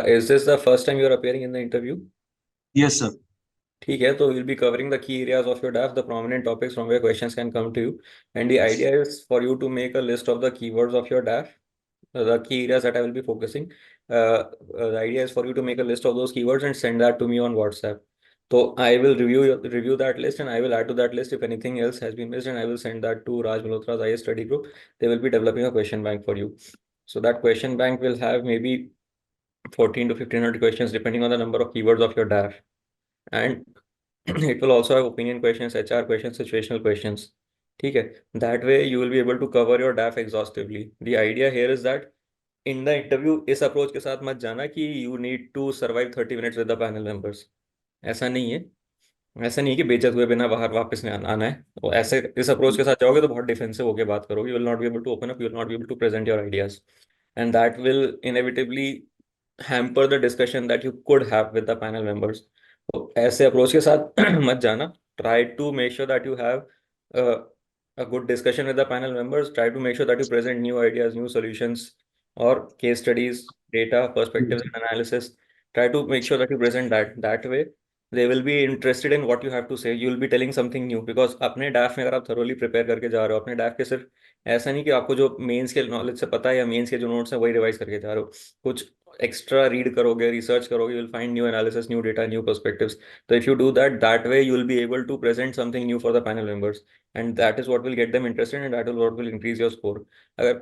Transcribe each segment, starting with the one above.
Is this the first time you're appearing in the interview? Yes, sir. ठीक है, तो we'll be covering the key areas of your DAF, the prominent topics from where questions can come to you. And the idea is for you to make a list of the keywords of your DAF, the key areas that I will be focusing. The idea is for you to make a list of those keywords and send that to me on WhatsApp. So I will review that list and I will add to that list if anything else has been missed, and I will send that to Raj Malhotra's IAS study group. They will be developing a question bank for you. So that question bank will have maybe 14 to 1500 questions depending on the number of keywords of your DAF. And it will also have opinion questions, HR questions, situational questions. ठीक है, that way you will be able to cover your DAF exhaustively. The idea here is that in the interview इस approach के साथ मत जाना कि you need to survive 30 minutes with the panel members. ऐसा नहीं है। ऐसा नहीं है कि बेइज्जत हुए बिना बाहर वापस नहीं आना है। और ऐसे इस अप्रोच के साथ जाओगे तो बहुत डिफेंसिव होकर बात करोगे, you will not be able to open up, you will not be able to present your ideas, and that will inevitably hamper the discussion that you could have with the panel members. तो ऐसे approach के साथ मत जाना. Try to make sure that you have uh, a good discussion with the panel members. Try to make sure that you present new ideas, new solutions, or case studies, data, perspectives, and analysis. Try to make sure that you present that. That way, they will be interested in what you have to say. You will be telling something new because अपने डाफ में अगर आप thoroughly prepare करके जा रहे हो, अपने डाफ के सिर्फ ऐसा नहीं कि आपको जो मेंस के नॉलेज से पता है या मेंस के जो नोट्स हैं वही रिवाइज करके जा रहे हो. कुछ एक्स्ट्रा रीड करोगे, रिसर्च करोगे, you will find new analysis, new data, new perspectives. तो if you do that, that way you will be able to present something new for the panel members, and that is what will get them interested and that is what will increase your score. अगर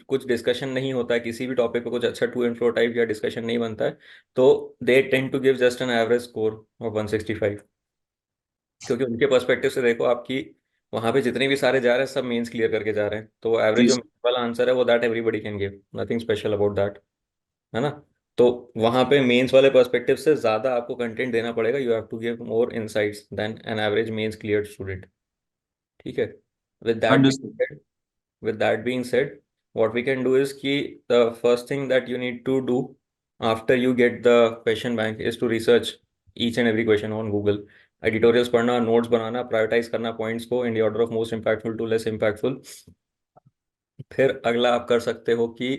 कुछ discussion नहीं होता है किसी भी topic पे, कुछ अच्छा टू एंड फ्रो टाइप या डिस्कशन नहीं बनता है, तो they tend to give just an average score of 165. क्योंकि उनके पर्सपेक्टिव से देखो, आपकी वहां पे जितने भी सारे जा रहे हैं सब मेंस क्लियर करके जा रहे हैं, तो एवरेज जी जो सर। mains वाला आंसर है वो that everybody can give, nothing special about that. है ना? तो वहां पे मेंस वाले पर्सपेक्टिव से ज्यादा आपको कंटेंट देना पड़ेगा. You have to give more insights than an average mains clear student. ठीक है. With that understood. with that being said, what we can do is कि the first thing that you need to do after you get the question bank is to research each and every question on Google. Editorials पढ़ना, notes बनाना, prioritize करना points को in the order of most impactful to less impactful. फिर अगला आप कर सकते हो कि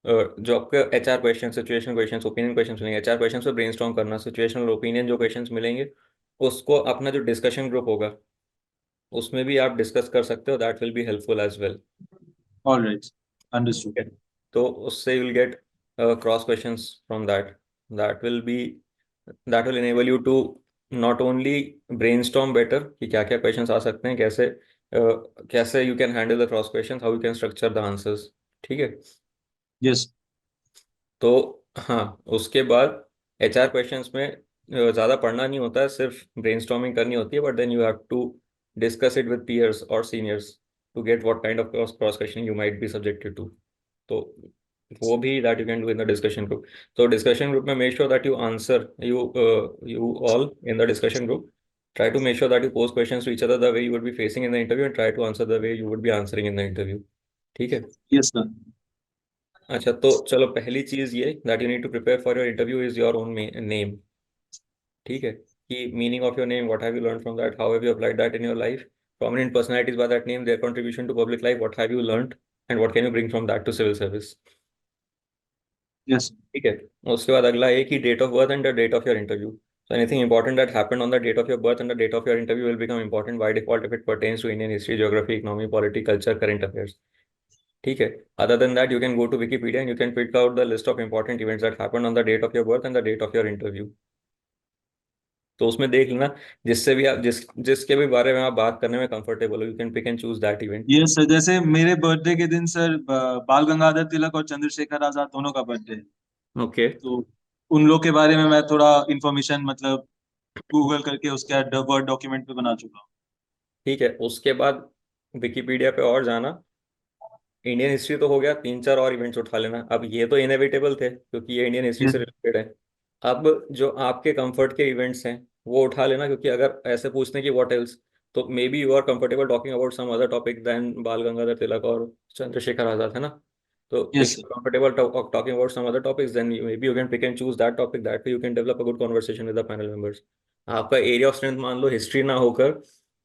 जो आपके HR question, situation question, opinion question मिलेंगे, HR क्वेश्चन पे ब्रेनस्टॉर्म करना, सिचुएशनल ओपिनियन जो क्वेश्चंस मिलेंगे उसको अपना जो डिस्कशन ग्रुप होगा उसमें भी आप डिस्कस कर सकते हो. That will be helpful as well. Alright. Understood. ठीक है. तो उससे you will get cross questions from that. That will be that will enable you to not only brainstorm better कि क्या क्या क्वेश्चंस आ सकते हैं, कैसे you can handle the cross questions, how you can structure the answers. ठीक है. Yes. तो हाँ, उसके बाद HR क्वेश्चंस में ज़्यादा पढ़ना नहीं होता है, सिर्फ ब्रेनस्टॉर्मिंग करनी होती है, but then you have to discuss it with peers और seniors to get what kind of cross questioning you might be subjected to. तो वो भी that you can do in the discussion group. तो discussion group में make sure that you all in the discussion group try to make sure that you pose questions to each other the way you would be facing in the interview and try to answer the way you would be answering in the interview. ठीक है. Yes sir. अच्छा, तो चलो पहली चीज ये that you need to prepare for your interview is your own name. ठीक है, कि meaning of your name, what have you learn from that, how have you applied that in your life, prominent personalities by that name, their contribution to public life, what have you learned, and what can you bring from that to civil service. Yes. ठीक है. उसके बाद अगला है कि date of birth and the date of your interview. So anything important that happened on the date of your birth and the date of your interview will become important by default if it pertains to Indian history, geography, economy, politics, culture, current affairs. ठीक है. Other than that, you can go to Wikipedia and you can pick out the list of important events that happened on the date of your birth and the date of your interview. तो उसमें देख लेना, जिससे भी आप जिसके भी बारे में आप बात करने में कंफर्टेबल हो, you can pick and choose that event. Yes sir, जैसे मेरे बर्थडे के दिन सर बाल गंगाधर तिलक और चंद्रशेखर आजाद दोनों का बर्थडे है। ओके. तो उन लोग के बारे में मैं थोड़ा इंफॉर्मेशन मतलब गूगल करके उसके वर्ड डॉक्यूमेंट पे बना चुका हूँ। ठीक है. उसके बाद विकिपीडिया पे और जाना. इंडियन हिस्ट्री तो हो गया, तीन चार और इवेंट्स उठा लेना. अब ये तो इनएविटेबल थे क्योंकि ये इंडियन हिस्ट्री यस। से रिलेटेड है. अब जो आपके कंफर्ट के इवेंट्स हैं वो उठा लेना, क्योंकि अगर ऐसे पूछने की व्हाट एल्स, तो maybe you are comfortable talking about some other topic than Bal Gangadhar Tilak और चंद्रशेखर आजाद. है ना? तो if yes you comfortable talking about some other topics then maybe you can pick and choose that topic. That way you can develop a good conversation with the panel members. आपका area of strength मान लो history ना होकर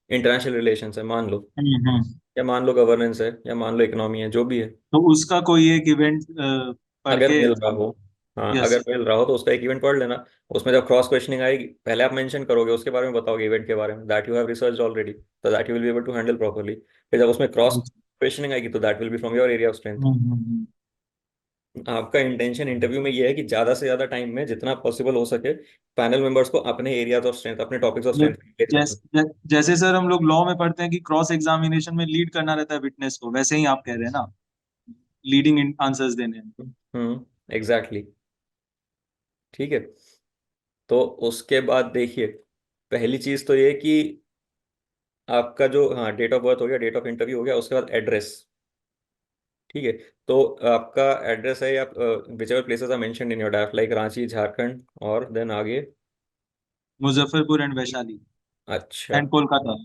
international relations है मान लो, sir. या मान लो governance है, या मान लो इकोनॉमी है, जो भी है, तो उसका कोई एक इवेंट पढ़ अगर के। मिल रहा हो. हाँ, यस। अगर मिल रहा हो तो उसका एक इवेंट पढ़ लेना। उसमें जब क्रॉस क्वेश्चनिंग आएगी, पहले आप मेंशन करोगे, उसके बारे में बताओगे, इवेंट के बारे में, that you have research already, तो that you will be able to handle properly. फिर जब उसमें क्रॉस क्वेश्चनिंग आएगी तो that will be from your area of strength. Hmm. आपका इंटेंशन इंटरव्यू में ये है कि ज्यादा से ज्यादा टाइम में जितना पॉसिबल हो सके पैनल मेंबर्स को अपने एरियाज ऑफ स्ट्रेंथ, अपने टॉपिक्स ऑफ स्ट्रेंथ एंगेज करना। जैसे सर हम लोग लॉ में पढ़ते हैं कि क्रॉस एग्जामिनेशन में लीड करना रहता है विटनेस को, वैसे ही आप कह रहे हैं ना, लीडिंग आंसर्स देने हैं। एग्जैक्टली। ठीक है। तो उसके बाद देखिए, पहली चीज तो ये कि आपका जो, हाँ, डेट ऑफ बर्थ हो गया, डेट ऑफ इंटरव्यू हो गया, उसके बाद एड्रेस। ठीक है। तो आपका एड्रेस है, या whichever places are mentioned in your DAF, like Ranchi Jharkhand, और देन आगे। मुजफ्फरपुर एंड वैशाली अच्छा। एंड कोलकाता।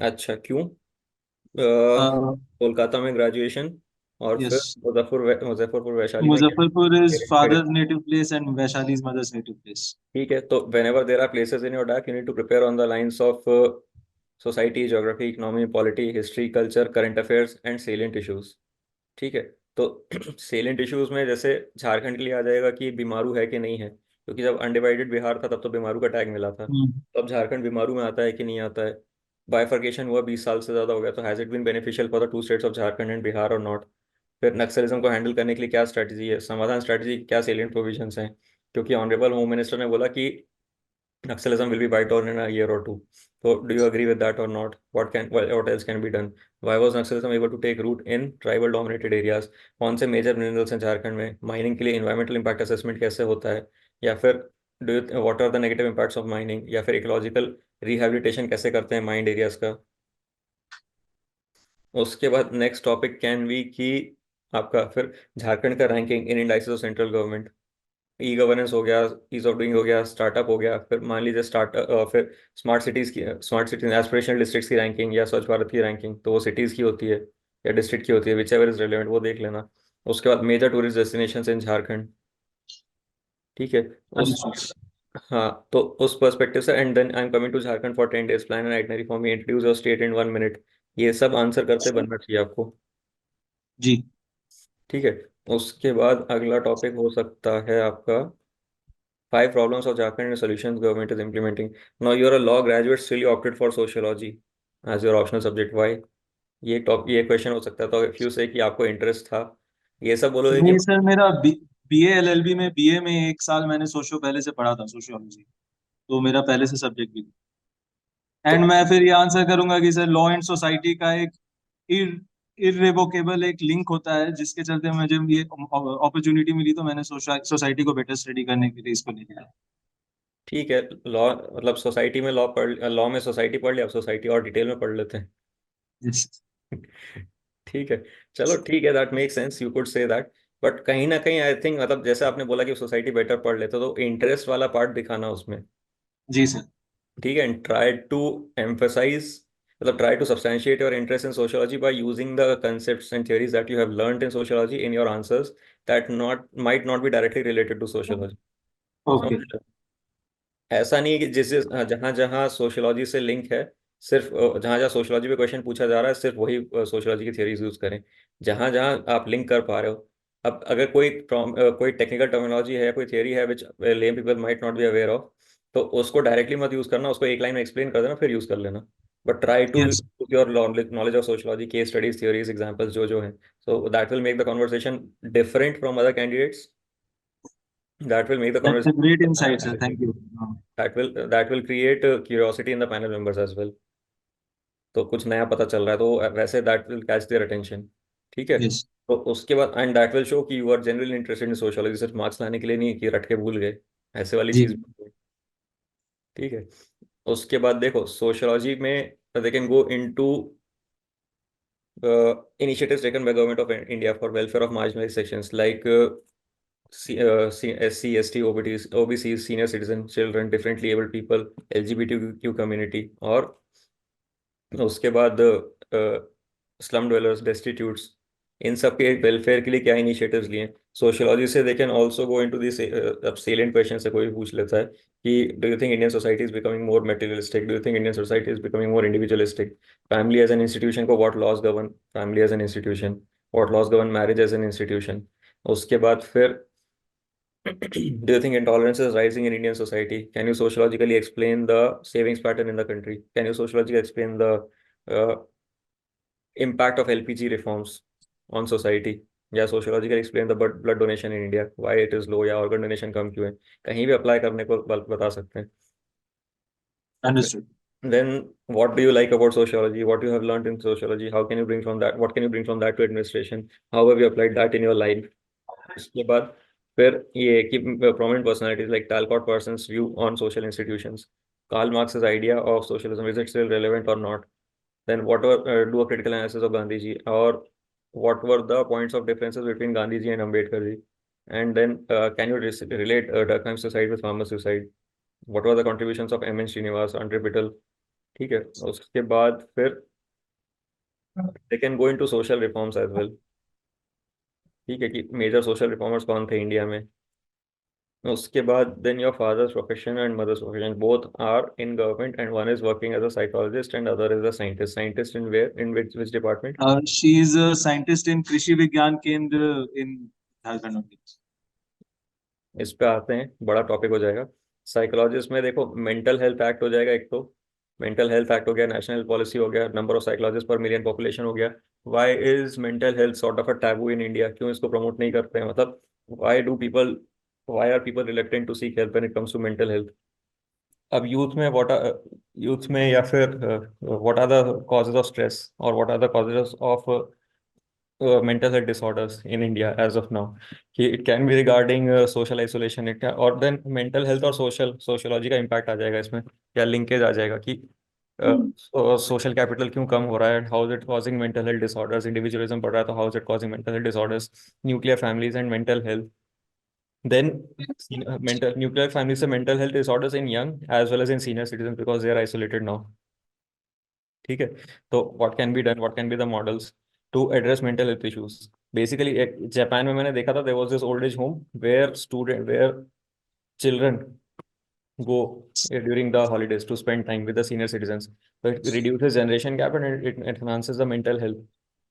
अच्छा, क्यों? Uh, कोलकाता में ग्रेजुएशन, और फिर यस। मुजफ्फरपुर वैशाली में क्या? मुजफ्फरपुर इज पेरेंट्स का father residence। Native place and Vaishali is mother's native place. ठीक है, तो whenever there are places in your DAF, you need to prepare on the lines of society, geography, economy, polity, history, culture, current affairs and salient issues. ठीक है। तो salient issues में जैसे झारखंड के लिए आ जाएगा कि बीमारू है कि नहीं है, क्योंकि जब अनडिवाइडेड बिहार था तब तो बीमारू का टैग मिला था। हम्म। तो अब झारखंड बीमारू में आता है कि नहीं आता है? बाइफर्केशन हुआ 20 साल से ज़्यादा हो गया, तो has it been beneficial for the two states of Jharkhand and Bihar और नॉट? फिर नक्सलिज्म को हैंडल करने के लिए क्या स्ट्रैटेजी है, समाधान स्ट्रैटेजी, क्या सेलिएंट प्रोविजंस हैं? क्योंकि ऑनरेबल होम मिनिस्टर ने बोला कि Naxalism will be wiped out in a year or two. So, do you agree with that or not? What else can be done? Why was Naxalism able to take root in tribal dominated areas? कौन से major minerals हैं झारखंड में? Mining के लिए environmental impact assessment कैसे होता है? या फिर do you what are the negative impacts of mining? या फिर इकोलॉजिकल रिहैबिलिटेशन कैसे करते हैं माइंड एरियाज का? उसके बाद नेक्स्ट टॉपिक कैन बी कि आपका फिर झारखंड का ranking in indices of central government. E governance हो गया, ईज ऑफ डूइंग हो गया, स्टार्टअप हो गया, फिर मान लीजिए फिर स्मार्ट सिटीज एस्पिरेशनल डिस्ट्रिक्ट्स की रैंकिंग या स्वच्छ भारत की रैंकिंग, तो वो सिटीज़ की होती है या डिस्ट्रिक्ट की होती है, विच एवर इज रेलिवेंट, वो देख लेना। उसके बाद major tourist destination in Jharkhand. ठीक है। उस, अंडरस्टूड। हाँ, तो उस पर्सपेक्टिव से, and then I am coming to Jharkhand for 10 days, plan an itinerary for me, introduce your state in 1 minute। ये सब आंसर करते बनना चाहिए आपको। जी। ठीक है। उसके बाद अगला टॉपिक हो सकता है आपका 5 problems of Jharkhand and solutions government is implementing. Now you are a law graduate, still you opted for sociology as your optional subject. Why? ये क्वेश्चन हो सकता है, तो इफ यू से कि आपको इंटरेस्ट था, ये सब बोलोगे कि नहीं सर, मेरा बीए एलएलबी में, बीए में एक साल मैंने सोशो पहले से पढ़ा था, सोशियोलॉजी, तो मेरा पहले से सब्जेक्ट भी। तो एंड मैं फिर ये आंसर करूंगा कि सर लॉ एंड सोसाइटी का एक इररिवोकेबल एक लिंक होता है, जिसके चलते मुझे ये अपॉर्चुनिटी मिली, तो मैंने सोसाइटी को बेटर स्टडी करने के लिए इसको ले लिया। ठीक है। लॉ मतलब सोसाइटी में लॉ में सोसाइटी पढ़ लिया, अब सोसाइटी और डिटेल में पढ़ लेते Yes. हैं। ठीक है। चलो ठीक है, that make sense, you could say that. But कहीं ना कहीं आई थिंक, मतलब जैसे आपने बोला कि सोसाइटी बेटर पढ़ लेते, तो इंटरेस्ट वाला पार्ट दिखाना उसमें। जी सर। ठीक है, एंड ट्राई टू एम्फसाइज, मतलब try to substantiate your interest in sociology by using the concepts and theories that you have learned in sociology in your answers that not might not be directly related to sociology. समझ okay. रहे हो? ऐसा नहीं है कि जहाँ जहाँ sociology से लिंक है, सिर्फ जहाँ जहाँ सोशियोलॉजी पे क्वेश्चन पूछा जा रहा है, सिर्फ वही सोशियोलॉजी की थियरीज यूज करें। जहाँ जहाँ आप लिंक कर पा रहे हो, अब अगर कोई टेक्निकल टर्मिनोलॉजी है, कोई थियरी है which lame people might not be aware of, तो उसको डायरेक्टली मत यूज करना, उसको एक लाइन में एक्सप्लेन कर देना, फिर यूज कर लेना। But try to yes. Your knowledge of sociology, case studies, theories, examples जो जो है, so that will make the conversation different from other candidates, that will make the that's a great conversation insight sir, thank you. that will create curiosity in the panel members as well। तो कुछ नया पता चल रहा है, तो वैसे that will catch their attention। ठीक है। यस। तो उसके बाद एंड that will show कि you are genuinely interested in sociology, सिर्फ मार्क्स लाने के लिए नहीं कि रट के भूल गए, ऐसे वाली जी। चीज भी नहीं। ठीक है। उसके बाद देखो सोशियोलॉजी में they can go into initiatives taken by government of India for welfare of marginalized sections like SC, ST, OBCs, senior citizen, children, differently abled people, LGBTQ community, और उसके बाद स्लम dwellers, destitutes, इन सब के welfare के लिए क्या initiatives लिए। Sociology से they can also go into this, अब सेलिएंट क्वेश्चन से कोई पूछ लेता है कि do you think Indian society is becoming more materialistic, do you think Indian society is becoming more individualistic, family as an institution को what laws govern family as an institution, what laws govern marriage as an institution. उसके बाद फिर Do you think intolerance is rising in Indian society? Can you sociologically explain the savings pattern in the country? Can you sociologically explain the uh, impact of LPG reforms on society? या sociologically explain the blood donation in India, why it is low या organ donation कम क्यों है? कहीं भी apply करने को बता सकते हैं. Understood. Then what do you like about sociology? What you have learned in sociology? How can you bring from that? What can you bring from that to administration? How have you applied that in your life? उसके बाद फिर ये कि prominent personalities like Talcott Parsons' view on social institutions, Karl Marx's idea of socialism, is it still relevant or not? Then what were do a critical analysis of Gandhiji, or what were the points of differences between Gandhiji and Ambedkar ji? And then can you relate Durkheim suicide with farmer suicide? What were the contributions of M. N. Srinivas, Andre Biddle? ठीक है. उसके बाद फिर they can go into social reforms as well. ठीक है कि major social reformers कौन थे इंडिया में. उसके बाद then your father's profession and mother's profession both are in government, and one is working as a psychologist and other is a scientist. Scientist in where, in which department? She is a scientist in कृषि विज्ञान केंद्र इन Jharkhand only। इस पे आते हैं, बड़ा topic हो जाएगा. साइकोलॉजिस्ट में देखो मेंटल हेल्थ एक्ट हो जाएगा एक तो. मेंटल हेल्थ एक्ट हो गया, नेशनल हेल्थ पॉलिसी हो गया, number of psychologist per million population हो गया. Why is mental health sort of a taboo in India? क्यों इसको प्रमोट नहीं करते हैं? मतलब why are people reluctant to seek help when it comes to mental health? अब यूथ में या फिर what are the causes of stress और what are the causes of mental health disorders in India as of now. It can be regarding social isolation, और then mental health और sociology का impact आ जाएगा इसमें, या linkage आ जाएगा कि social capital क्यों कम हो रहा है, how is it causing mental health disorders, individualism बढ़ रहा है तो how is it causing mental health disorders, nuclear families and mental health. Then mental nuclear families से mental health disorders in young as well as in senior citizens because they are isolated now. ठीक है. तो what can be done, what can be the models to address mental health issues? Basically Japan में मैंने देखा था, there was this old age home where children go during the holidays to spend time with the senior citizens. So it reduces generation gap and it enhances the mental health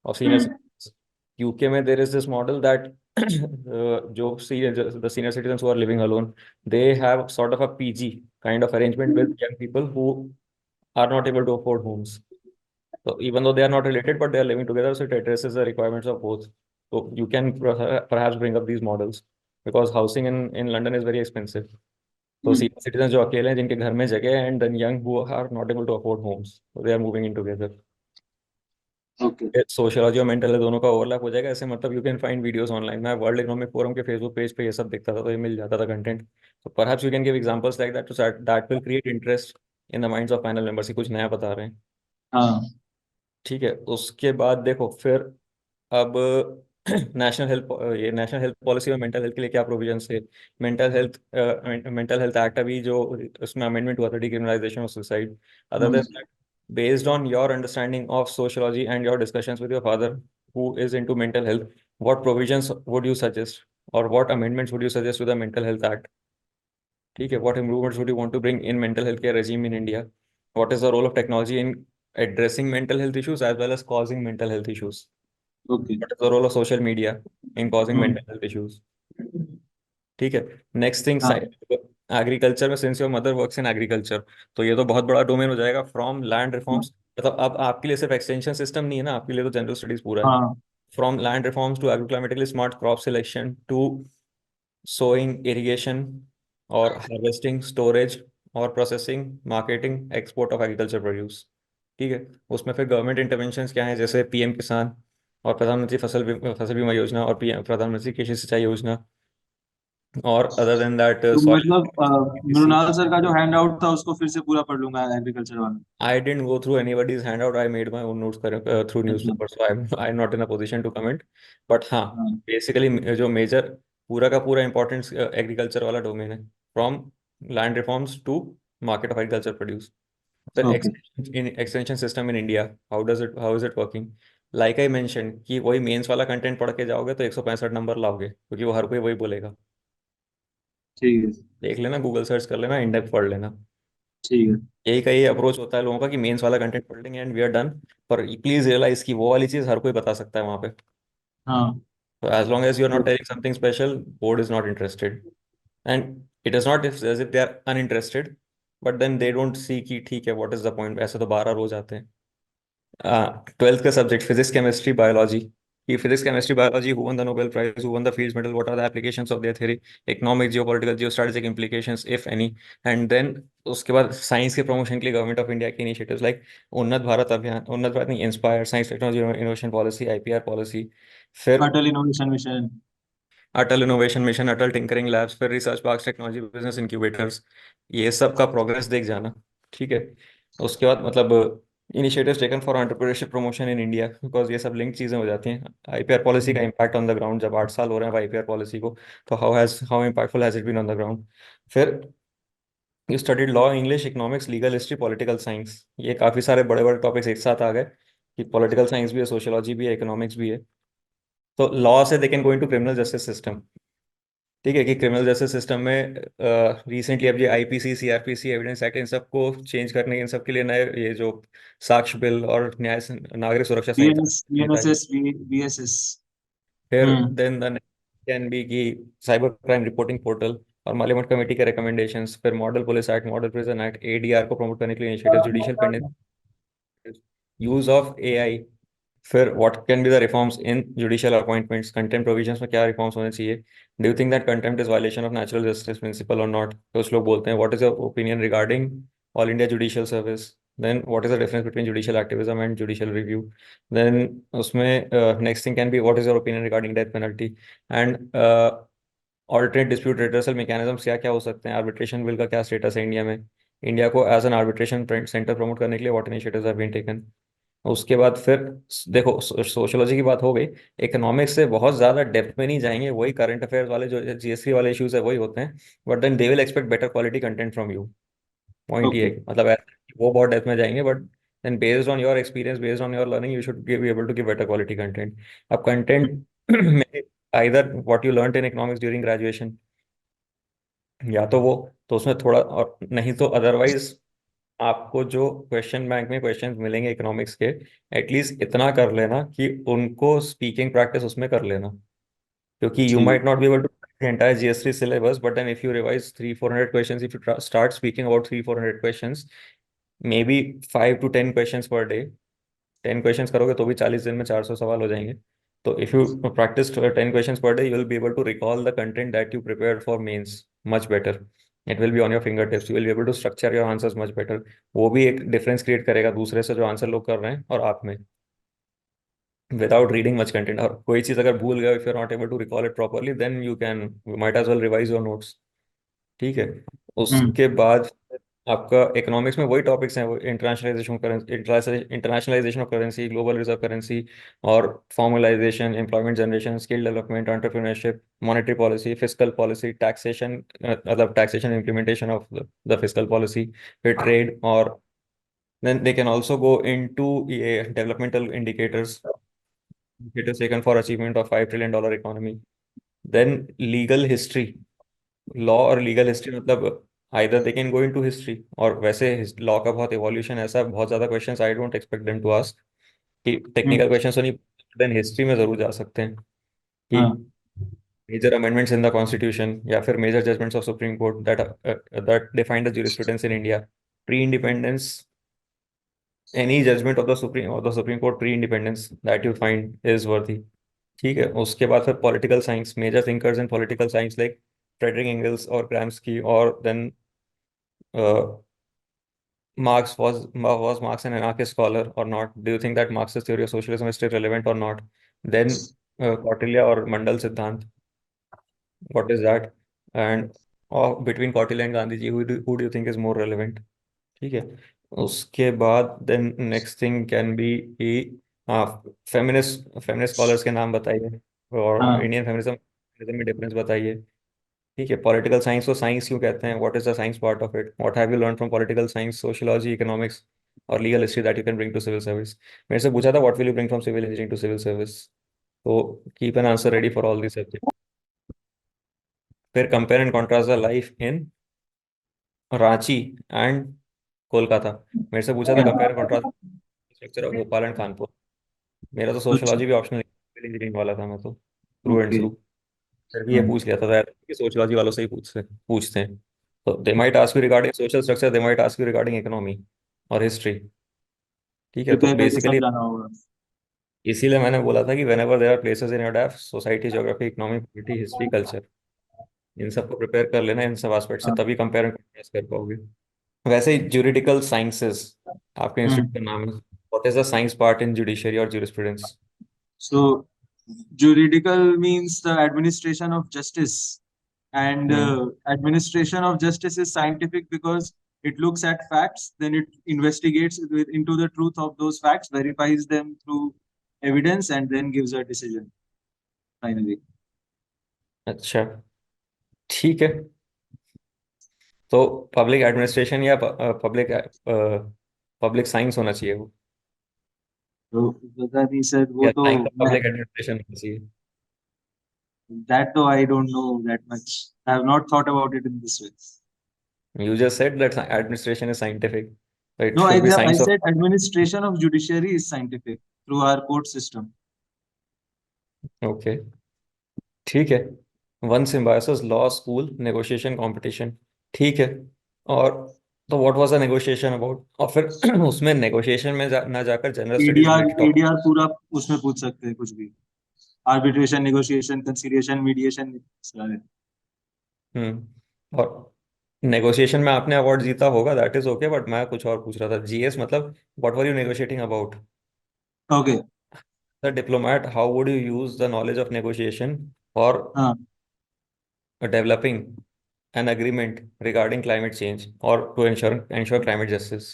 of senior citizens. UK में there is this model that the senior citizens who are living alone, they have sort of a PG kind of arrangement with young people who are not able to afford homes. So even though they are not related, but they are living together, so it addresses the requirements of both. So you can perhaps bring up these models because housing in London is very expensive. So senior citizens जो अकेले हैं जिनके घर में जगह है, and then young who are not able to afford homes, so they are moving in together. Okay. Sociology और mental health दोनों का ओवरलैप हो जाएगा ऐसे. मतलब you can find videos online. मैं वर्ल्ड इकोनॉमिक फोरम के फेसबुक पेज पे ये सब देखता था तो ये मिल जाता था कंटेंट. तो perhaps you can give examples like that to that will create interest in the minds of panel members कि कुछ नया बता रहे हैं. हाँ। ठीक है. उसके बाद देखो फिर अब नेशनल हेल्थ ये नेशनल हेल्थ पॉलिसी में मेंटल हेल्थ के लिए क्या प्रोविजन है? मेंटल हेल्थ एक्ट अभी जो उसमें अमेंडमेंट हुआ था, decriminalisation of suicide. Other than that, based on your understanding of sociology and your discussions with your father who is into mental health, what provisions would you suggest और what amendments would you suggest to the mental health act? ठीक है. What improvements would you want to bring in mental health care regime in India? What is the role of technology in addressing mental health issues as well as causing mental health issues? Okay. What is the role of social media in causing mental health issues? ठीक है. Next thing, हाँ। Agriculture में, since your mother works in agriculture, तो ये तो बहुत बड़ा domain हो जाएगा. फ्रॉम लैंड रिफॉर्म्स, मतलब अब आपके लिए सिर्फ एक्सटेंशन सिस्टम नहीं है ना, आपके लिए तो जनरल स्टडीज पूरा है. हाँ। From land reforms to agroclimatically smart crop selection to sowing, irrigation और हार्वेस्टिंग, स्टोरेज और processing, marketing, export of agriculture produce. ठीक है. उसमें फिर गवर्नमेंट इंटरवेंशंस क्या हैं, जैसे पीएम किसान और प्रधानमंत्री फसल बीमा योजना और पीएम प्रधानमंत्री कृषि सिंचाई योजना. और अदर देन दैट तो सॉइल. मतलब मृणाल सर का जो हैंड आउट था उसको फिर से पूरा पढ़ लूंगा एग्रीकल्चर वाला। I didn't go through anybody's handout. I made my own notes through अच्छा। newspaper, so I'm not in a position to comment. But हाँ, हाँ। basically जो मेजर पूरा का पूरा इम्पोर्टेंस एग्रीकल्चर वाला डोमेन है. From land reforms to market of agriculture produce. फिर okay. Extension system in India, how is it working? Like I mention कि वही मेंस वाला कंटेंट पढ़ के जाओगे तो 165 नंबर लाओगे, क्योंकि वो हर कोई वही बोलेगा. ठीक है। देख लेना, गूगल सर्च कर लेना, इंडेक्स पढ़ लेना. ठीक है। यही का ये अप्रोच होता है लोगों का कि मेंस वाला कंटेंट पढ़ लेंगे एंड वी आर डन. पर प्लीज रियलाइज कि वो वाली चीज हर कोई बता सकता है वहां पे. हाँ। तो as long as you are not तो telling something special, board is not interested. And it is not as if they are uninterested, but then they don't see कि ठीक है व्हाट इज द पॉइंट, ऐसे तो 12 रोज आते हैं। 12th का subject physics chemistry biology, कि physics chemistry biology, who won the Nobel prize, who won the Fields medal, what are the applications of their theory, economic, geopolitical, geostrategic implications if any. And then उसके बाद science के promotion के लिए government of India की initiatives like Unnat Bharat Abhiyan, Unnat Bharat नहीं, inspire, science technology innovation policy, IPR policy. फिर Atal innovation mission. Atal innovation mission, अटल tinkering labs, फिर research parks, technology business incubators, ये सब का प्रोग्रेस देख जाना। ठीक है। उसके बाद मतलब initiatives taken for entrepreneurship promotion in India, because ये सब लिंक चीज़ें हो जाती हैं। आईपीआर पॉलिसी का इम्पैक्ट ऑन द ग्राउंड, जब 8 साल हो रहे हैं आईपीआर पॉलिसी को, तो how impactful has it been on the ground. फिर you studied law, English, economics, legal, history, political science. ये काफ़ी सारे बड़े बड़े टॉपिक्स एक साथ आ गए कि पॉलिटिकल साइंस भी है, सोशियोलॉजी भी है, इकोनॉमिक्स भी है। तो लॉ से they can go into criminal justice system. ठीक है, कि क्रिमिनल जस्टिस सिस्टम में रिसेंटली अब ये आईपीसी, सीआरपीसी, एविडेंस एक्ट, इन सबको चेंज करने, इन सब के लिए नए ये जो साक्ष्य बिल और नागरिक सुरक्षा संहिता बीएनएस संहिता है। BNSS BSS. फिर hmm. Then the can be की साइबर क्राइम रिपोर्टिंग पोर्टल और मालिमट कमेटी के रिकमेंडेशंस। फिर model police act, model prison act, ADR को प्रमोट करने के लिए initiative, judicial pendency, use of AI. फिर what can be the reforms in judicial appointments, contempt provisions में क्या रिफॉर्म्स होने चाहिए। Do you think that contempt is violation of natural justice principle और नॉट। कुछ लोग बोलते हैं what is your opinion regarding all India judicial service. Then what is the difference between judicial activism and judicial review. Then उसमें next thing can be what is your opinion regarding death penalty. And alternate dispute redressal mechanisms क्या क्या हो सकते हैं, arbitration bill का क्या status है India में, इंडिया को as an arbitration centre promote करने के लिए what initiatives have been taken. उसके बाद फिर देखो सोशियोलॉजी की बात हो गई। इकोनॉमिक्स से बहुत ज़्यादा डेप्थ में नहीं जाएंगे, वही करंट अफेयर्स वाले जो जीएसटी वाले इश्यूज है वही होते हैं, but then they will expect better quality content from you. Point ये ओके। है कि मतलब ऐसा नहीं कि वो बहुत डेप्थ में जाएंगे, but then based on your experience, based on your learning, you should be able to give better quality content. अब कंटेंट में either what you learn in economics during graduation, या तो वो, तो उसमें थोड़ा, और नहीं तो अदरवाइज आपको जो क्वेश्चन बैंक में क्वेश्चंस मिलेंगे इकोनॉमिक्स के, एटलीस्ट इतना कर लेना कि उनको स्पीकिंग प्रैक्टिस उसमें कर लेना। क्योंकि यू ठीक। Might not be able to the entire GS3 syllabus, but then if you revise 300-400 questions, if you start speaking about 300-400 questions, maybe 5 to 10 questions per day, 10 questions करोगे तो भी 40 दिन में 400 सवाल हो जाएंगे। तो if you practice 10 questions per day, you will be able to recall the content that you prepared for mains much better. It will be on your fingertips. You will be able to structure your answers much better. वो भी एक difference create करेगा दूसरे से जो answer लोग कर रहे हैं और आप में, विदाउट रीडिंग मच कंटेंट। और कोई चीज़ अगर भूल गए, if you are not able to recall it properly, then you can, you might as well revise your notes. ठीक है। हम्म। उसके बाद आपका इकोनॉमिक्स में वही टॉपिक्स हैं, वो internationalisation currency, internationalisation of currency, global reserve currency, और formalisation, employment generation, skill development, entrepreneurship, monetary policy, fiscal policy, taxation, मतलब taxation implementation of the fiscal policy, फिर ट्रेड। और then they can also go into ये developmental indicators, indicators taken for achievement of $5 trillion economy. Then legal history, law और legal history मतलब either they can go into history, और वैसे law का बहुत evolution, ऐसा बहुत ज़्यादा questions I don't expect them to ask, कि हम्म। टेक्निकल क्वेश्चंस तो नहीं, देन हिस्ट्री में ज़रूर जा सकते हैं कि हाँ। Major amendments in the constitution, या फिर major judgements of supreme court that define the jurisprudence in India pre independence, any judgement of the supreme court pre independence that you find is worthy. ठीक है। उसके बाद फिर political science, major thinkers in political science like Friedrich Engels और Gramsci, और then Marx was Marx an anarchist scholar or not? Do you think that Marxist theory of socialism is still relevant or not? Then Kautilya or Mandal Siddhant, what is that? And between Kautilya and Gandhi ji, who do you think is more relevant? ठीक है। उसके बाद then next thing can be कि हाँ, feminist feminist scholars के नाम बताइए, और हाँ। इंडियन फेमिनिज्म में डिफरेंस बताइए। ठीक है। पॉलिटिकल साइंस को साइंस क्यों कहते हैं, what is the science part of it, what have you learn from political science, sociology, economics और legal history that you can bring to civil service. मेरे से पूछा था what will you bring from civil engineering to civil service, तो keep an answer ready for all this subject. फिर compare and contrast the life in Ranchi and Kolkata. मेरे से पूछा था compare and contrast structure of Bhopal and Kanpur. मेरा तो अच्छा। Sociology भी ऑप्शनल, सिविल इंजीनियरिंग वाला था मैं तो, थ्रू एंड ओके। थ्रू। फिर भी ये हम्म। पूछ लिया था कि सोशियोलॉजी वालों से ही पूछते पूछते हैं। तो they might ask you regarding social structure, they might ask you regarding economy और हिस्ट्री। ठीक है, तो प्रिपेयर करके सब बेसिकली जाना होगा। इसीलिए मैंने बोला था कि whenever there are places in your DAF, society, geography, economy, polity, history, culture, इन सबको प्रिपेयर कर लेना इन सब एस्पेक्ट से, हाँ। तभी कंपेयर एंड कंट्रास्ट कर पाओगे। वैसे ही ज्यूरिडिकल साइंसेस आपके इंस्टीट्यूट का हम्म। नाम है, what is the science part in judiciary और jurisprudence? So juridical means the administration of justice, and hmm. administration of justice is scientific because it looks at facts, then it investigates into the truth of those facts, verifies them through evidence, and then gives a decision finally. अच्छा, ठीक है। तो public administration या public public science होना चाहिए वो, तो पता नहीं सर, वो या तो साइंस ऑफ मैं, पब्लिक एडमिनिस्ट्रेशन होना चाहिए? that though I don't know that much. I have not thought about it in this way. You just said that administration is scientific, so it No, should be I science of. said administration of judiciary is scientific through our court system. Okay, ठीक है। One symbiosis, law school, negotiation, competition, ठीक है। और तो what was the negotiation about, और फिर उसमें negotiation में ना जाकर general studies ADR related topic. ADR पूरा उसमें पूछ सकते हैं कुछ भी। आर्बिट्रेशन, नेगोशिएशन, कंसिलिएशन, मीडिएशन, सारे। और नेगोशिएशन में आपने अवार्ड जीता होगा, दैट इज ओके, बट मैं कुछ और पूछ रहा था, जीएस मतलब what were you negotiating about? Okay. The diplomat, how would you use the knowledge of negotiation for हाँ। Developing an agreement regarding climate change or to ensure climate justice?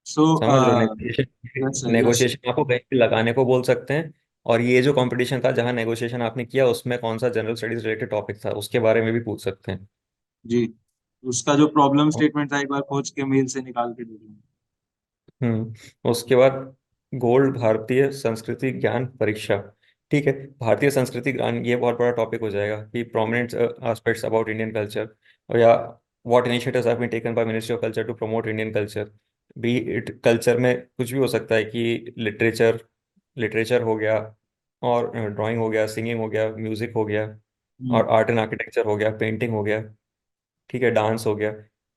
सो समझ रहे हो, negotiation, yes sir, yes sir. Negotiation आपको कहीं भी लगाने को बोल सकते हैं। और ये जो कंपटीशन था जहां नेगोशिएशन आपने किया, उसमें कौन सा जनरल स्टडीज रिलेटेड टॉपिक था, उसके बारे में भी पूछ सकते हैं। जी। उसका जो प्रॉब्लम स्टेटमेंट था, एक बार खोज के मेल से निकाल के दे दूंगा। उसके बाद गोल्ड, भारतीय संस्कृति ज्ञान परीक्षा। ठीक है, भारतीय संस्कृति ज्ञान ये बहुत बड़ा टॉपिक हो जाएगा कि prominent aspects about Indian culture, और या what initiatives have been taken by ministry of culture to promote Indian culture. Be it culture में कुछ भी हो सकता है कि लिटरेचर, लिटरेचर हो गया, और ड्राइंग हो गया, सिंगिंग हो गया, म्यूजिक हो गया, हम्म। और आर्ट एंड आर्किटेक्चर हो गया, पेंटिंग हो गया, ठीक है, डांस हो गया,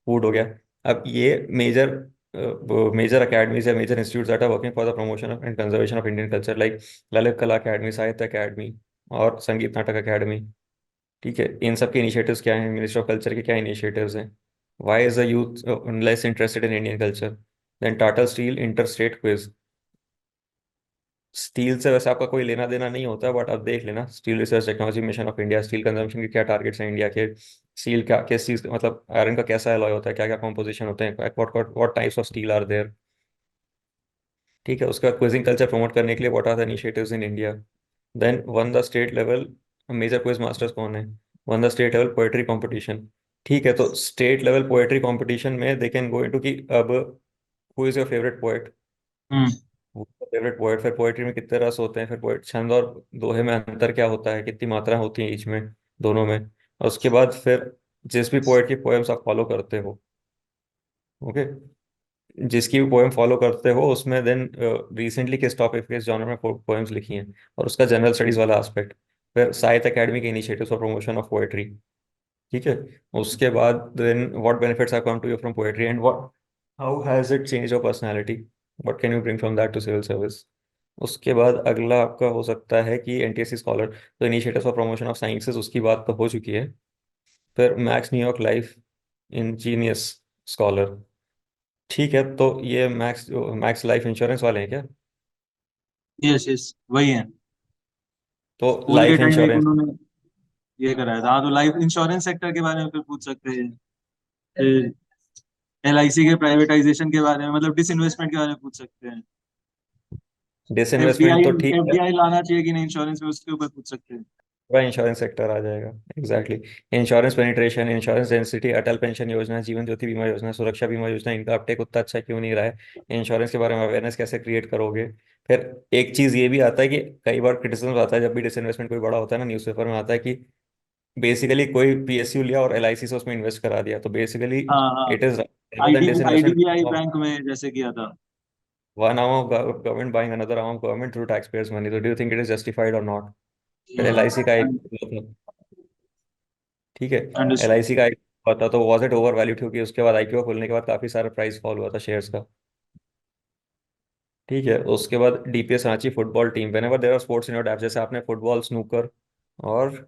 फूड हो गया। अब ये मेजर अकेडमीज या major institutes that are working for the promotion of and conservation of Indian culture, like Lalit Kala academy, साहित्य अकेडमी, और संगीत नाटक अकेडमी। ठीक है, इन सब के इनिशिएटिव्स क्या हैं, मिनिस्ट्री ऑफ कल्चर के क्या इनिशिएटिव्स हैं? Why is the youth less interested in Indian culture? Then Tata steel inter state quiz. Steel से वैसे आपका कोई लेना देना नहीं होता, बट अब देख लेना, steel research technology mission of India, steel consumption के क्या टारगेट्स हैं इंडिया के, स्टील क्या, किस चीज मतलब आयरन का कैसा एलॉय होता है, क्या क्या कॉम्पोजिशन होते हैं, what types of steel are there. ठीक है, उसके बाद क्विजिंग कल्चर प्रमोट करने के लिए what are the initiatives in India. Then on the state level, major quiz masters कौन है? On the state level poetry competition. ठीक है, तो स्टेट लेवल पोएट्री कंपटीशन में दे कैन गो इनटू कि अब who is your favourite poet, hmm. Favourite poet, फिर poetry में कितने रस होते हैं, फिर पोएट छंद और दोहे में अंतर क्या होता है, कितनी मात्रा होती है ईच में, दोनों में। और उसके बाद फिर जिस भी पोएट की पोएम्स आप फॉलो करते हो, ओके, जिसकी भी पोएम फॉलो करते हो उसमें देन रिसेंटली किस टॉपिक किस जॉनर में पोएम्स लिखी हैं, और उसका जनरल स्टडीज वाला एस्पेक्ट। फिर साहित्य अकेडमी के initiatives for promotion of poetry. ठीक है, उसके बाद then what benefits have come to you from poetry and what, how has it change your personality, what can you bring from that to civil service. उसके बाद अगला आपका हो सकता है कि एनटीएससी स्कॉलर, तो initiatives for promotion of sciences, उसकी बात तो हो चुकी है। फिर Max New York Life ingenious scholar. ठीक है, तो ये मैक्स मैक्स लाइफ इंश्योरेंस वाले हैं क्या? यस यस, वही है। तो स्कूल के लाइफ टाइम एक इंश्योरेंस, उन्होंने ये कराया था। हाँ, तो लाइफ इंश्योरेंस सेक्टर के बारे में फिर पूछ सकते हैं। फिर एलआईसी के प्राइवेटाइजेशन के बारे में, मतलब डिसइन्वेस्टमेंट के बारे में पूछ सकते हैं। डिसइन्वेस्टमेंट एफडीआई तो ठीक है, एफडीआई लाना चाहिए कि नहीं इंश्योरेंस में, उसके ऊपर पूछ सकते हैं। पूरा इंश्योरेंस सेक्टर आ जाएगा। Exactly, insurance penetration, insurance density, Atal pension Yojana, Jeevan ज्योति बीमा योजना, सुरक्षा बीमा योजना, इनका अपटेक उतना अच्छा क्यों नहीं रहा है? इंश्योरेंस के बारे में अवेयरनेस कैसे क्रिएट करोगे? फिर एक चीज ये भी आता है कि कई बार क्रिटिसिज्म आता है जब भी डिसइन्वेस्टमेंट कोई बड़ा होता है ना, न्यूज़पेपर में आता है कि बेसिकली कोई पीएसयू लिया और एलआईसी से उसमें इन्वेस्ट करा दिया, तो बेसिकली हाँ हाँ। It is rather than ID disinvestment IDBI of bank में जैसे किया था। one arm of government buying another arm of government through taxpayers money, so do you think it is justified or not? फिर हम्म। LIC का एक वो था, ठीक है। L Understood. आई सी का IPO हुआ था तो वॉज इट ओवर वैल्यू, क्योंकि उसके बाद आईपीओ खुलने के बाद काफी सारा प्राइस फॉल हुआ था शेयर्स का। ठीक है। उसके बाद DPS Ranchi football team, whenever there are sports in your dap, जैसे आपने फुटबॉल, स्नूकर और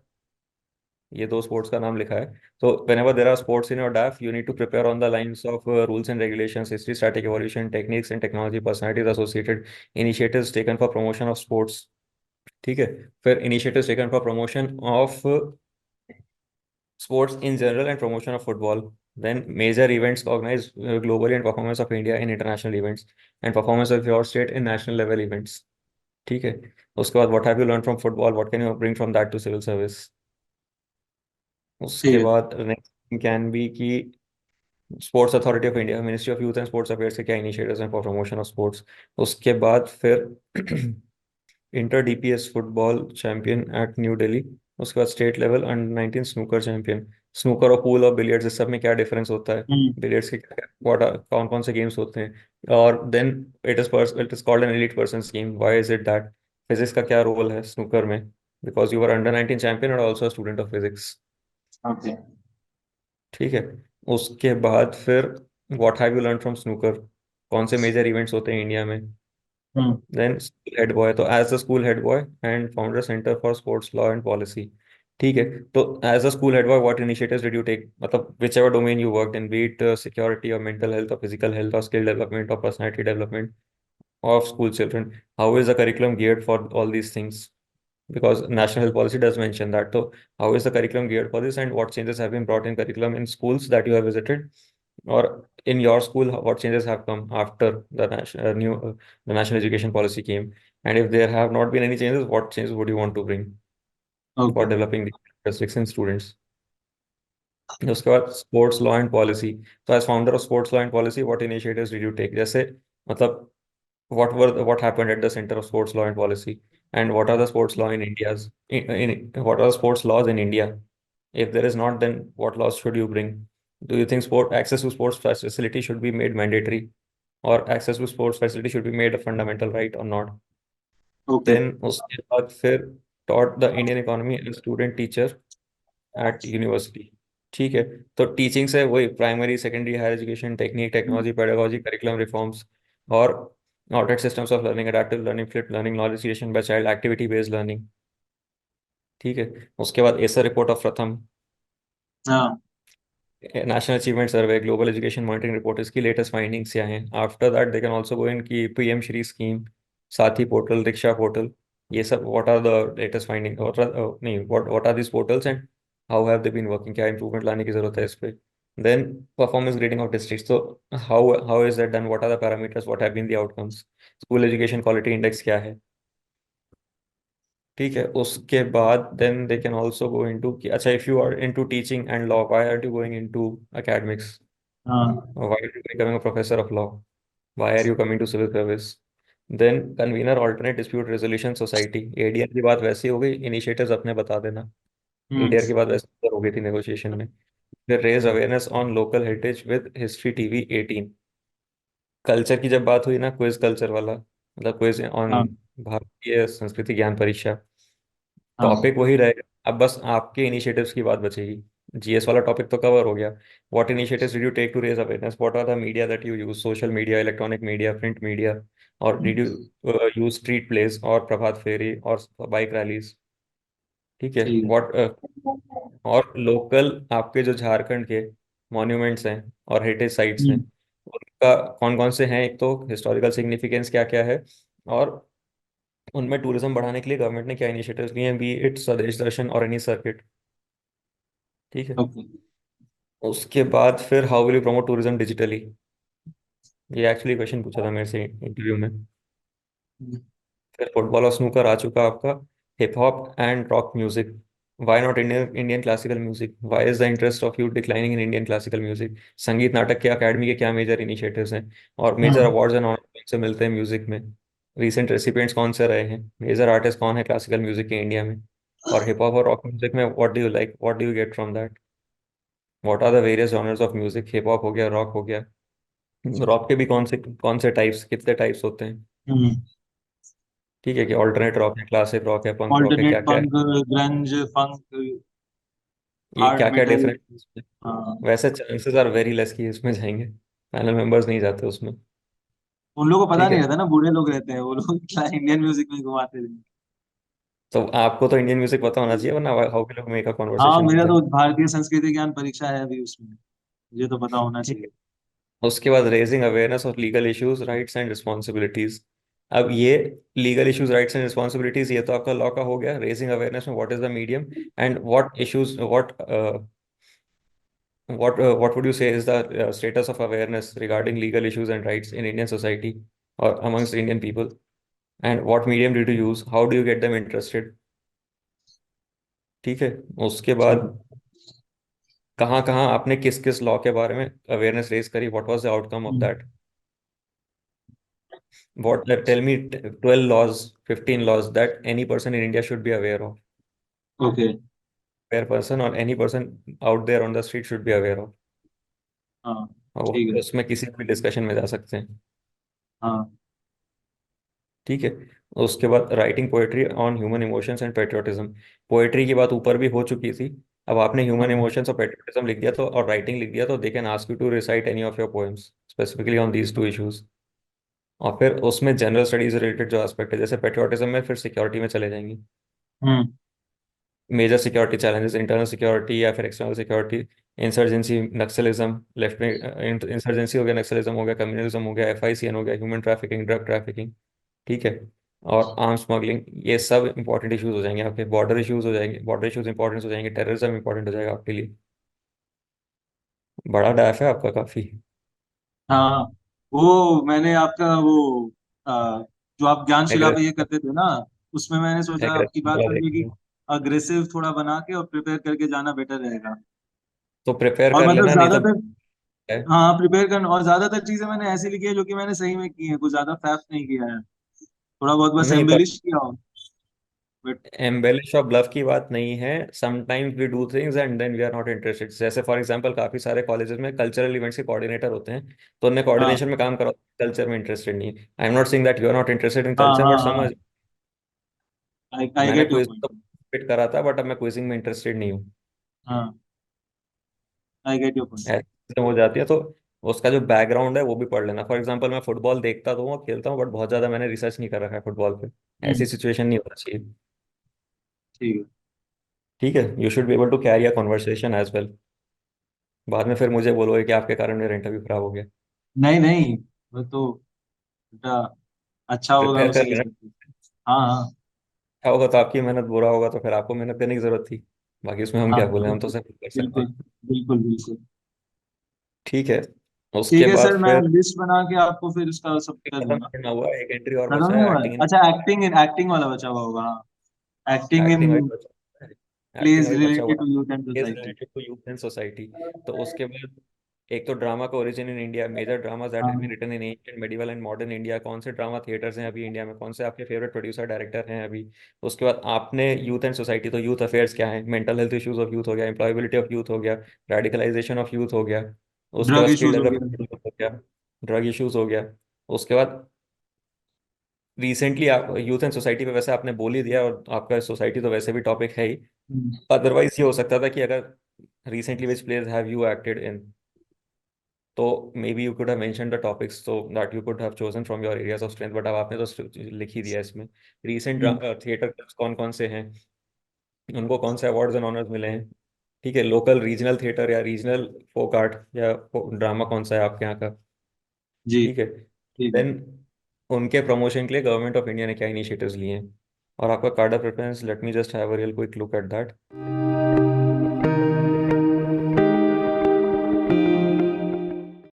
ये दो स्पोर्ट्स का नाम लिखा है, तो whenever there are sports in your DAF you need to prepare on the lines of rules and regulations, history, static evolution, techniques and technology, personalities associated, initiatives taken for promotion of sports। ठीक है। फिर initiatives taken for promotion of sports in general and promotion of football, then major events organized globally and performance of India in international events, and performance of your state in national level events। ठीक है। उसके बाद what have you learned from football, what can you bring from that to civil service। ठीक उसके है। बाद next can be की sports authority of India, ministry of youth and sports affairs के क्या इनिशिएटिव्स हैं फॉर प्रमोशन ऑफ स्पोर्ट्स। उसके बाद फिर inter DPS football champion at New Delhi. उसके बाद state level under 19 snooker champion. Snooker और पूल और बिलियर्ड्स, इस सब में क्या डिफरेंस होता है, हम्म। बिलियर्ड्स के व्हाट कौन कौन से गेम्स होते हैं, और then it is called an elite person game, why is it that, physics का क्या रोल है स्नूकर में, because you are under 19 champion और also student of physics. Okay. ठीक है। उसके बाद फिर what have you learn from snooker, कौन से मेजर इवेंट्स होते हैं इंडिया में। हम्म। देन स्कूल हेड बॉय, तो as the school head boy and founder centre for sports law and policy. ठीक है। तो as a school head boy what initiatives did you take, मतलब whichever domain you worked in, be it security और mental health और physical health और skill development और personality development of school children, how is the curriculum geared for all these things, because national health policy does mention that. So how is the curriculum geared for this, and what changes have been brought in curriculum in schools that you have visited, or in your school what changes have come after the national education policy came, and if there have not been any changes, what changes would you want to bring for okay. developing the characteristics in students। उसके बाद sports law and policy, तो as founder of sports law and policy what initiatives did you take, जैसे मतलब what happened at the center of sports law and policy, and what are the sports law in India's in what are the sports laws in India, if there is not, then what laws should you bring, do you think sport access to sports facility should be made mandatory, or access to sports facility should be made a fundamental right or not। Okay. then उसके बाद फिर taught the Indian economy as student teacher at university. ठीक है। तो teaching से वही primary secondary higher education, technique, technology, pedagogy, curriculum reforms और ordered systems of learning, adaptive learning, flip learning, knowledge creation by child, activity based learning. ठीक है। उसके बाद एसर रिपोर्ट ऑफ प्रथम, हाँ। National achievement survey, global education monitoring report, इसकी latest findings क्या हैं। After that they can also go in की PM Shri scheme, Saathi portal, दीक्षा portal, ये सब what are the latest finding, नहीं what are this portals and how have they been working, क्या improvement लाने की जरूरत है इस पे। Then performance grading of districts, तो how is that done, what are the parameters, what have been the outcomes, school education quality index क्या है। ठीक है। उसके बाद then they can also go into कि अच्छा if you are into teaching and law, why are you going into academics, हाँ। why are you becoming a professor of law, why are you coming to civil service। then convener alternate dispute resolution society, ADR की बात वैसी हो गई, initiatives अपने बता देना, हम्म। ADR की बात वैसे हो गई थी नेगोशिएशन में। फिर raise awareness on local heritage with History TV 18। Culture की जब बात हुई ना, क्विज कल्चर वाला, मतलब क्विज ऑन हाँ। भारतीय संस्कृति ज्ञान परीक्षा, हाँ। टॉपिक वही रहेगा, अब बस आपके इनिशिएटिव्स की बात बचेगी। जीएस वाला टॉपिक तो कवर हो गया। What initiatives did you take to raise awareness, what are the media that you use, social media, electronic media, print media, और did you use street plays और प्रभात फेरी और बाइक रैलीज। ठीक है। ठीक व्हाट और लोकल आपके जो झारखंड के मॉन्यूमेंट्स हैं और हेरिटेज है। साइट्स हैं, उनका कौन कौन से हैं, एक तो हिस्टोरिकल सिग्निफिकेंस क्या क्या है, और उनमें टूरिज्म बढ़ाने के लिए गवर्नमेंट ने क्या इनिशिएटिव्स लिए हैं, बी इट स्वदेश दर्शन और एनी सर्किट। ठीक है। ओके। उसके बाद फिर how will you promote tourism digitally, ये एक्चुअली क्वेश्चन पूछा था मेरे से इंटरव्यू में। फिर फुटबॉल और स्नूकर आ चुका आपका। Hip hop and rock music, why not Indian Indian classical music, why is the interest of you declining in Indian classical music. संगीत नाटक के अकेडमी के क्या मेजर इनिशिएटिव्स हैं, और major hmm. Awards and honour से मिलते हैं म्यूजिक में, रीसेंट रेसिपिएंट्स कौन से रहे हैं, मेजर आर्टिस्ट कौन है क्लासिकल म्यूजिक के इंडिया में। और हिप हॉप और रॉक म्यूजिक में what do you like, what do you get from that, what are the various genres of music, hip hop हो गया, रॉक हो गया, रॉक के भी कौन से टाइप्स, कितने टाइप्स होते हैं। हम्म। ठीक है, कि ऑल्टरनेट रॉक है, क्लासिक रॉक है, पंक रॉक है, ऑल्टरनेट क्या क्या है। पंक, ग्रंज फंक। ये हार्ड क्या क्या मेटल। डिफरेंस। हाँ, वैसे चांसेस आर वेरी लेस कि इसमें जाएंगे, पैनल मेंबर्स नहीं जाते उसमें। उन लोगों को पता ठीक नहीं है, रहता ना, बूढ़े लोग रहते हैं वो लोग, क्या इंडियन म्यूजिक में घुमाते हैं। तो आपको तो इंडियन म्यूजिक पता होना चाहिए, वरना हाउ के लोग मेक अ हाँ, कॉन्वर्सेशन विद मेरा तो देम। भारतीय संस्कृति ज्ञान परीक्षा है अभी, उसमें मुझे तो पता होना ठीक चाहिए। है, उसके बाद raising awareness of legal issues rights and responsibilities. अब ये legal issues rights and responsibilities ये तो आपका लॉ का हो गया। रेजिंग अवेयरनेस में what is the medium and what issues what would you say is the status of awareness regarding legal issues and rights in Indian society or amongst Indian people? And what medium did you use? How do you get them interested? ठीक है, उसके ठीक बाद है। कहाँ कहाँ आपने किस किस लॉ के बारे में अवेयरनेस रेज करी, what was the outcome of hmm, that? What tell me 12 laws, 15 laws that any person in India should be aware of. Okay. Aware person or any person out there on the street should be aware of. हाँ, और ठीक है। उसमें किसी भी discussion में जा सकते हैं। हाँ। ठीक है, उसके बाद writing poetry on human emotions and patriotism. Poetry की बात ऊपर भी हो चुकी थी, अब आपने ह्यूमन हम्म, इमोशंस और पेट्रियोटिज्म लिख दिया तो, और राइटिंग लिख दिया तो they can ask you to recite any of your poems specifically on these two issues. और फिर उसमें जनरल स्टडीज रिलेटेड जो एस्पेक्ट है, जैसे पेट्रियोटिज्म में फिर सिक्योरिटी में चले जाएंगे। Hmm, major security challenges, internal security या फिर external security, insurgency, Naxalism, left में इंसर्जेंसी हो गया, नक्सलिज्म हो गया, कम्युनलिज्म हो गया, FICN हो गया, ह्यूमन ट्रैफिकिंग, ड्रग ट्रैफिकिंग। ठीक है, और आर्म स्मगलिंग, ये सब इंपॉर्टेंट इश्यूज हो जाएंगे आपके। बॉर्डर इश्यूज हो जाएंगे, बॉर्डर इश्यूज इंपॉर्टेंट हो जाएंगे, टेररिज्म इंपॉर्टेंट हो जाएगा आपके लिए। बड़ा डाफ है आपका काफी। हाँ। वो मैंने आपका वो जो आप ज्ञानशिला पे ये एग्रेसिव, करते थे ना, उसमें मैंने सोचा आपकी एग्रेसिव बात वाला सुन के कि देखिए। अग्रेसिव थोड़ा बना के और प्रिपेयर करके जाना बेटर रहेगा। तो प्रिपेयर और कर मतलब लेना, नहीं तो ज्यादातर, है। हाँ प्रिपेयर करना, और ज्यादातर चीजें मैंने ऐसी लिखी है जो कि मैंने सही में की है, कुछ ज्यादा फैफ नहीं किया है, थोड़ा बहुत बस नहीं, एम्बेलिश किया हो। बट एम्बेलिश और ब्लफ की बात नहीं है। Sometimes we do things and then we are not interested. जैसे फॉर एग्जांपल काफी सारे कॉलेजेस में कल्चरल इवेंट्स के कोऑर्डिनेटर होते हैं, तो उन्हें हाँ, कोऑर्डिनेशन में काम करा, कल्चर में इंटरेस्टेड नहीं है। I am not saying that you are not interested in हाँ, कल्चर, हाँ, बट समझ, हाँ। आई मैंने गेट योर क्विज तो पॉइंट। fit करा था, बट अब मैं क्विजिंग में इंटरेस्टेड नहीं हूँ। हाँ, आई गेट योर पॉइंट। ऐसे चीजें हो जाती है तो उसका जो बैकग्राउंड है वो भी पढ़ लेना। फॉर एग्जांपल मैं फुटबॉल देखता तो हूँ और खेलता हूँ, बट बहुत ज्यादा मैंने रिसर्च नहीं कर रखा है फुटबॉल पे। ऐसी हम्म, सिचुएशन नहीं होना चाहिए। ठीक है। ठीक है, you should be able to carry a conversation as well. बाद में फिर मुझे बोलोगे कि आपके कारण मेरा इंटरव्यू खराब हो गया। नहीं नहीं, वो तो बेटा अच्छा होगा प्रिपेयर कर उसी के लेना। चलते। हाँ, हाँ, अच्छा होगा तो आपकी मेहनत, बुरा होगा तो फिर आपको मेहनत करने की जरूरत थी। बाकी उसमें हम हाँ, क्या बोले, हम तो बिल्कुल, सिर्फ कर सकते बिल्कुल, हैं। बिल्कुल, बिल्कुल। ठीक है, ठीक उसके है बाद सर, मैं फिर लिस्ट बना के आपको फिर उसका सब कर खत्म दूंगा। करना हुआ, एक एंट्री और खत्म बचा नहीं है, हुआ है? एक्टिंग इन, अच्छा, एक्टिंग वाला बचा हुआ होगा, हाँ। एक्टिंग इन एक्टिंग अभी बचा है, एक्टिंग प्लेज अभी बचा हुआ रिलेटेड टू यूथ एंड है, is society. Related to youth and society. तो उसके बाद एक तो ड्रामा का origin in India, major dramas that have been हाँ, written in ancient, medieval and modern India. कौन से ड्रामा थिएटर्स हैं अभी इंडिया में, कौन से आपके फेवरेट प्रोड्यूसर डायरेक्टर हैं अभी। उसके बाद आपने यूथ एंड सोसाइटी, तो यूथ अफेयर्स क्या है, mental health issues of youth हो गया, एम्प्लॉयबिलिटी ऑफ यूथ हो गया, रेडिकलाइजेशन ऑफ यूथ हो गया, उसके ड्रग बाद स्किल इश्यूज हो गया। डेवलपमेंट हो गया, ड्रग इश्यूज हो गया। उसके बाद रिसेंटली आप यूथ एंड सोसाइटी पे वैसे आपने बोल ही दिया, और आपका सोसाइटी तो वैसे भी टॉपिक है ही। हम्म, अदरवाइज ये हो सकता था कि अगर recently which place have you acted in, तो maybe you could have mention the topics so that you could have chosen from your areas of strength, but अब आपने तो लिख ही दिया इसमें। रिसेंट हम्म, थिएटर कौन कौन से हैं, उनको कौन से अवार्ड्स एंड ऑनर्स मिले हैं। ठीक है, लोकल रीजनल थिएटर या रीजनल फोक आर्ट या ड्रामा कौन सा है आपके यहाँ का। जी, ठीक है, ठीक है। देन उनके प्रमोशन के लिए गवर्नमेंट ऑफ इंडिया ने क्या इनिशिएटिव्स लिए हैं। और आपका card of preference, let me just have a real quick look at that.